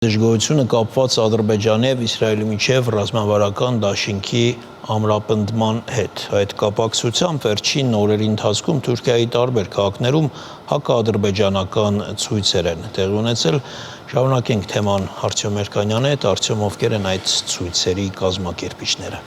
Դժգոհությունը կապված Ադրբեջանի եւ Իսրայելի միջև ռազմավարական դաշինքի ամրապնդման հետ։ Այդ կապակցությամբ վերջին օրերի ընթացքում Թուրքիայի տարբեր քաղաքներում հակաադրբեջանական ցույցեր են տեղի ունեցել։ Շարունակենք թեման Արտյոմ Երկանյանի հետ, Արտյոմ, ովքեր են այդ ցույցերի կազմակերպիչները։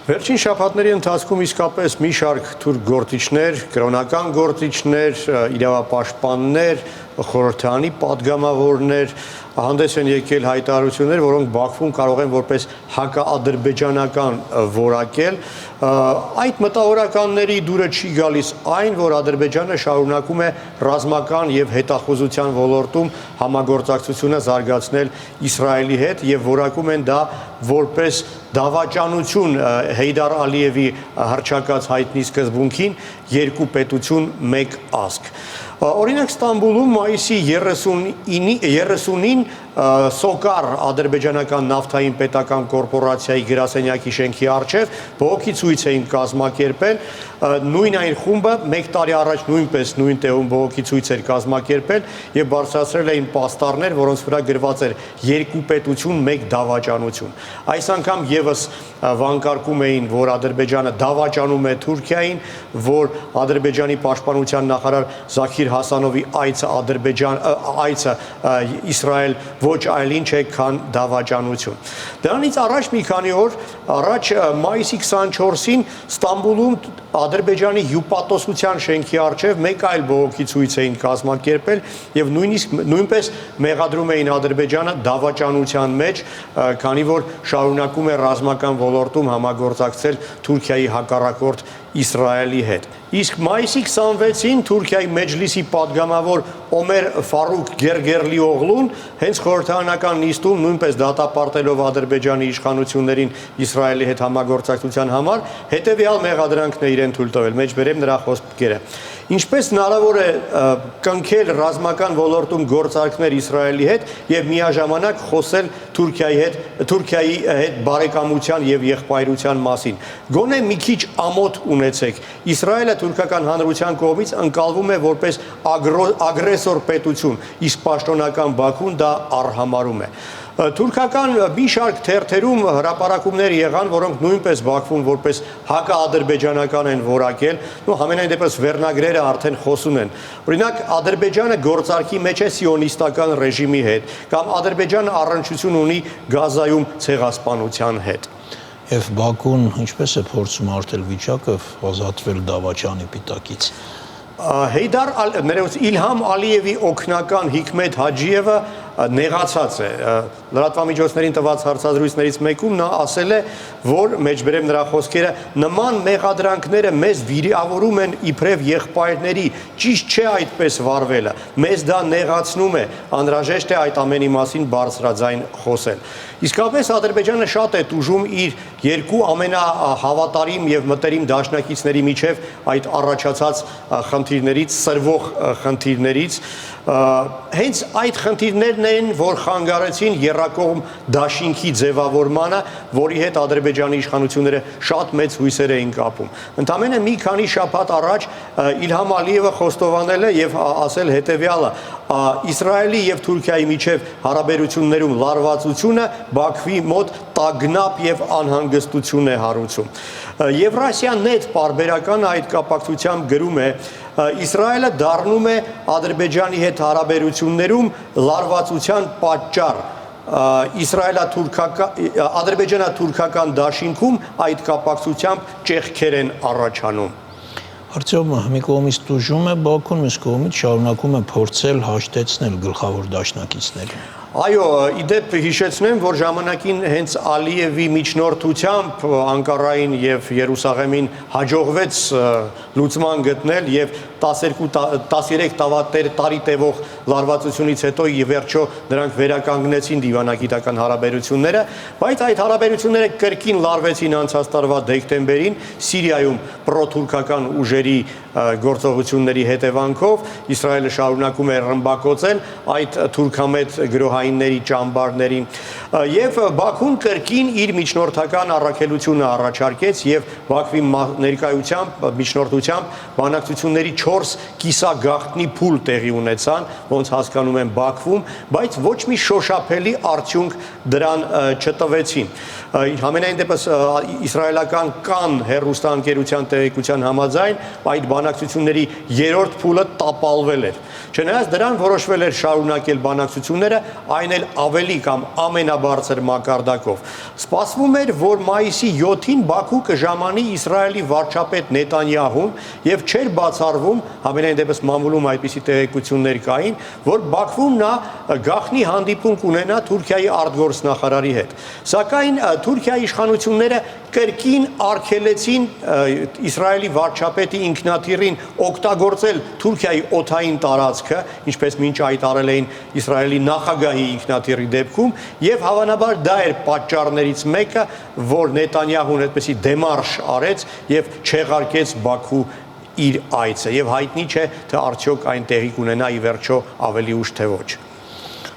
Վերջին շաբաթների ընթացքում իսկապես մի շարք թուրք գործիչներ, կրոնական գործիչներ, իրավապաշտպաններ, խորհրդարանի պատգամավորներ հանդես են եկել հայտարարություններ, որոնք Բաքվում կարող են որպես հակաադրբեջանական որակել։ Այդ մտավորականների դուրը չի գալիս այն, որ Ադրբեջանը շարունակում է ռազմական եւ հետախուզության ոլորտում համագործակցությունը զարգացնել Իսրայելի հետ եւ որակում են դա որպես դավաճանություն Հեյդար Ալիևի հռչակած հայտնի սկզբունքին երկու պետություն մեկ ազգ։ Օրինակ Ստամբուլում մայիսի 30-ին Սոկար ադրբեջանական նավթային պետական կորպորացիայի գրասենյակի շենքի առջև բողոքի ցույց էին կազմակերպել, նույն այն խումբը մեկ տարի առաջ նույնպես նույն տեղում բողոքի ցույց էր կազմակերպել եւ բարձրացրել էին պաստառներ, որոնց վրա գրված էր երկու պետություն մեկ դավաճանություն։ Այս անգամ եւս վանկարկում էին, որ Ադրբեջանը դավաճանում է Թուրքիային, որ Ադրբեջանի պաշտպանության նախարար Զաքիր Հասանովի այցը Իսրայել ոչ այլ ինչ է, քան դավաճանություն։ Դրանից առաջ մի քանի օր առաջ մայիսի 24-ին Ստամբուլում Ադրբեջանի հյուպատոսության շենքի առջև մեկ այլ բողոքի ցույց էին կազմակերպել եւ նույնպես մեղադրում էին Ադրբեջանը դավաճանության մեջ, քանի որ շարունակում է ռազմական ոլորտում համագործակցել Թուրքիայի հակառակորդ Իսրայելի հետ։ Իսկ մայիսի 26-ին Թուրքիայի Մեջլիսի պատգամավոր Օմեր Ֆարուկ Գերգերլիօղլուն հենց խորհրդարանական նիստում նույնպես դատապարտելով Ադրբեջանի իշխանություններին Իսրայելի հետ համագործակցության համար հետևյալ մեղադրանքն է իրեն թույլ տվել, մեջբերեմ նրա խոսքերը։ Ինչպես հնարավոր է կնքել ռազմական ոլորտում գործարքներ Իսրայելի հետ եւ միաժամանակ խոսել Թուրքիայի հետ բարեկամության եւ եղբայրության մասին։ Գոնե մի քիչ ամոթ ունեցեք։ Իսրայելը թուրքական հանրության կողմից ընկալվում է որպես ագրեսոր պետություն, իսկ պաշտոնական Բաքուն դա արհամարում է։ Թուրքական մի շարք թերթերում հրապարակումներ եղան, որոնք նույնպես Բաքվում որպես հակաադրբեջանական են որակել, համենայն դեպս վերնագրերը արդեն խոսուն են։ Օրինակ Ադրբեջանը գործարքի մեջ է սիոնիստական ռեժիմի հետ, կամ Ադրբեջանը առնչություն ունի Գազայում ցեղասպանության հետ։ Եվ Բաքուն ինչպես է փորձում արտել վիճակը, ազատվել դավաճանի պիտակից։ Իլհամ Ալիևի օգնական Հիկմետ Հաջիևը նեղացած է, լրատվամիջոցներին տված հարցազրույցներից մեկում նա ասել է, որ մեջբերեմ նրա խոսքերը, նման մեղադրանքները մեզ վիրավորում են իբրև եղբայրների, ճիշտ չէ այդպես վարվելը, մեզ դա նեղացնում է, անհրաժեշտ է այդ ամենի մասին բարձրաձայն խոսել։ Իսկապես Ադրբեջանը շատ է տուժում իր երկու ամենահավատարիմ եւ մտերիմ դաշնակիցների միջև այդ առաջացած խնդիրներից, սրվող խնդիրներից, հենց այդ խնդիրներն են, որ խանգարեցին եռակողմ դաշինքի ձևավորմանը, որի հետ Ադրբեջանի իշխանությունները շատ մեծ հույսեր էին կապում։ Ընդամենը մի քանի շաբաթ առաջ Իլհամ Ալիևը խոստովանել է եւ ասել հետեւյալը. Իսրայելի եւ Թուրքիայի միջև հարաբերություններում լարվածությունը Բաքվի մոտ տագնապ եւ անհանգստություն է հարուցում։ Եվրասիա.net պարբերականը այդ կապակցությամբ գրում է. Իսրայելը դառնում է Ադրբեջանի հետ հարաբերություններում լարվածության պատճառ։ Ադրբեջանա-թուրքական դաշինքում այդ կապակցությամբ ճեղքեր են առաջանում։ Արտյոմ, մի կողմից տուժում է Բաքուն, մյուս կողմից շարունակում է փորձել հաշտեցնել գլխավոր դաշնակիցներին։ Այո, իդեպ հիշեցնեմ, որ ժամանակին հենց Ալիևի միջնորդությամբ Անկարային եւ Երուսաղեմին հաջողվեց լուծման գտնել եւ 13 տարի տևող լարվածությունից հետո ի վերջո նրանք վերականգնեցին դիվանագիտական հարաբերությունները, բայց այդ հարաբերությունները կրկին լարվեցին անցած տարվա դեկտեմբերին Սիրիայում պրոթուրքական ուժերի գործողությունների հետևանքով Իսրայելը շարունակում է ռմբակոծել այդ թուրքամետ գրոհայինների ճամբարներին եւ Բաքուն կրկին իր միջնորդական առաքելությունը առաջարկեց եւ Բաքվի ներկայությամբ միջնորդությամբ բանակցությունների 4 կիսագաղտնի փուլ տեղի ունեցան, ոնց հասկանում են Բաքվում, բայց ոչ մի շոշափելի արդյունք դրան չտվեցին։ Համենայն դեպս իսրայելական կան հեռուստաընկերության տեղեկության համաձայն այդ բանակցությունների երրորդ փուլը տապալվել էր։ Չնայած դրան որոշվել էր շարունակել բանակցությունները, այն էլ ավելի կամ ամենաբարձր մակարդակով։ Սպասվում էր, որ մայիսի 7-ին Բաքու կժամանի Իսրայելի վարչապետ Նետանյահուն եւ չէր բացառվում, համենայն դեպս մամուլում այդպիսի տեղեկություններ կային, որ Բաքվում նա գաղտնի հանդիպում կունենա Թուրքիայի արտգործնախարարի հետ։ Սակայն Թուրքիայի իշխանությունները կրկին արգելեցին Իսրայելի վարչապետի ինքնաթիռին օգտագործել Թուրքիայի օդային տարածքը, ինչպես մինչ այդ արել էին Իսրայելի նախագահի ինքնաթիռի դեպքում, եւ հավանաբար դա էր պատճառներից մեկը, որ Նետանյահուն այդպեսի դեմարշ արեց եւ չեղարկեց Բաքու իր այցը, եւ հայտնի չէ, թե արդյոք այն տեղի կունենա ի վերջո ավելի ուշ թե ոչ։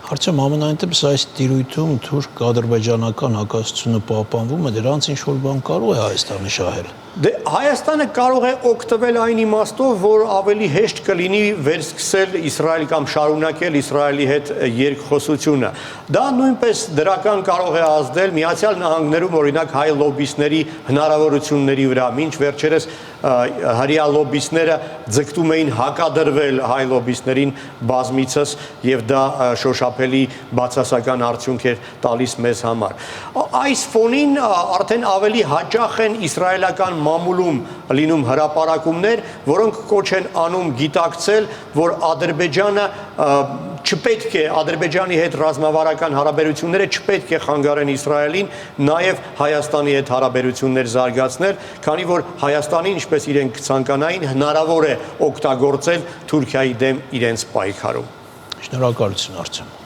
Արդյոք ամենայնտեպս այս տիրույթում թուրք-ադրբեջանական հակասությունը պահպանվում է, դրանց ինչ-որ բան կարող է Հայաստանը շահել։ Դե Հայաստանը կարող է օգտվել այն իմաստով, որ ավելի հեշտ կլինի վերսկսել Իսրայել կամ շարունակել Իսրայելի հետ երկխոսությունը։ Դա նույնպես դրական կարող է ազդել Միացյալ Նահանգներում օրինակ հայ լոբբիստների հնարավորությունների վրա, մինչ վերջերս հրեա լոբբիստները ձգտում էին հակադրվել հայ լոբբիստներին բազմիցս եւ դա շոշափելի բացասական արդյունք էր տալիս մեզ համար։ Այս ֆոնին արդեն ավելի հաճախ են իսրայելական մամուլում լինում հրապարակումներ, որոնք կոչ են անում գիտակցել, որ Ադրբեջանը չպետք է Ադրբեջանի հետ ռազմավարական հարաբերությունները չպետք է խանգարեն Իսրայելին, նաև Հայաստանի հետ հարաբերություններ զարգացնել, քանի որ Հայաստանին, ինչպես իրենք ցանկանային, հնարավոր է օգտագործել Թուրքիայի դեմ իրենց պայքարում։ Շնորհակալություն, Արտեմ։